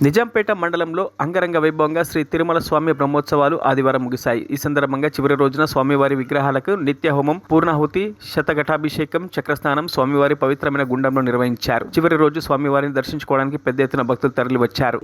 నిజాంపేట మండలంలో అంగరంగ వైభవంగా శ్రీ తిరుమల స్వామి బ్రహ్మోత్సవాలు ఆదివారం ముగిశాయి. ఈ సందర్భంగా చివరి రోజున స్వామివారి విగ్రహాలకు నిత్య హోమం, పూర్ణాహుతి, శతఘటాభిషేకం, చక్రస్నానం స్వామివారి పవిత్రమైన గుండంలో నిర్వహించారు. చివరి రోజు స్వామివారిని దర్శించుకోవడానికి పెద్ద ఎత్తున భక్తులు తరలి వచ్చారు.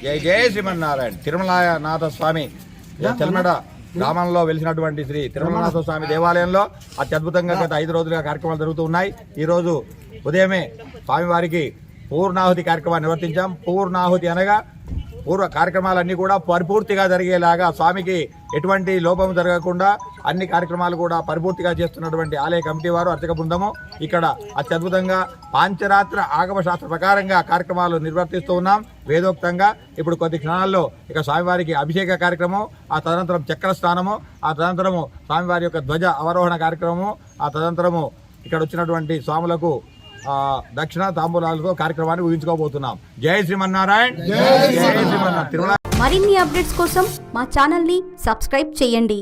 జై జయ శ్రీమన్నారాయణ. తిరుమలనాథ స్వామి తెల్మెడ గ్రామంలో వెలిసినటువంటి శ్రీ తిరుమలనాథ స్వామి దేవాలయంలో అత్యద్భుతంగా గత 5 రోజులుగా కార్యక్రమాలు జరుగుతూ ఉన్నాయి. ఈరోజు ఉదయమే స్వామివారికి పూర్ణాహుతి కార్యక్రమాన్ని నిర్వర్తించాం. పూర్ణాహుతి అనగా పూర్వ కార్యక్రమాలన్నీ కూడా పరిపూర్తిగా జరిగేలాగా స్వామికి ఎటువంటి లోపం జరగకుండా అన్ని కార్యక్రమాలు కూడా పరిపూర్తిగా చేస్తున్నటువంటి ఆలయ కమిటీ వారు, అర్చక బృందము ఇక్కడ అత్యద్భుతంగా పాంచరాత్ర ఆగమ శాస్త్ర ప్రకారంగా కార్యక్రమాలు నిర్వర్తిస్తూ ఉన్నాం. వేదోక్తంగా ఇప్పుడు కొద్ది క్షణాల్లో ఇక స్వామివారికి అభిషేక కార్యక్రమం, ఆ తదనంతరం చక్రస్నానము, ఆ తదనంతరము స్వామివారి యొక్క ధ్వజ అవరోహణ కార్యక్రమము, ఆ తదనంతరము ఇక్కడ వచ్చినటువంటి స్వాములకు దక్షిణ తాంబూలాలతో కార్యక్రమాన్ని ఊహించుకోబోతున్నాం. జై శ్రీమన్నారాయణ. జై శ్రీమన్నారాయణ. మరిన్ని అప్డేట్స్ కోసం మా ఛానల్ ని సబ్స్క్రైబ్ చేయండి.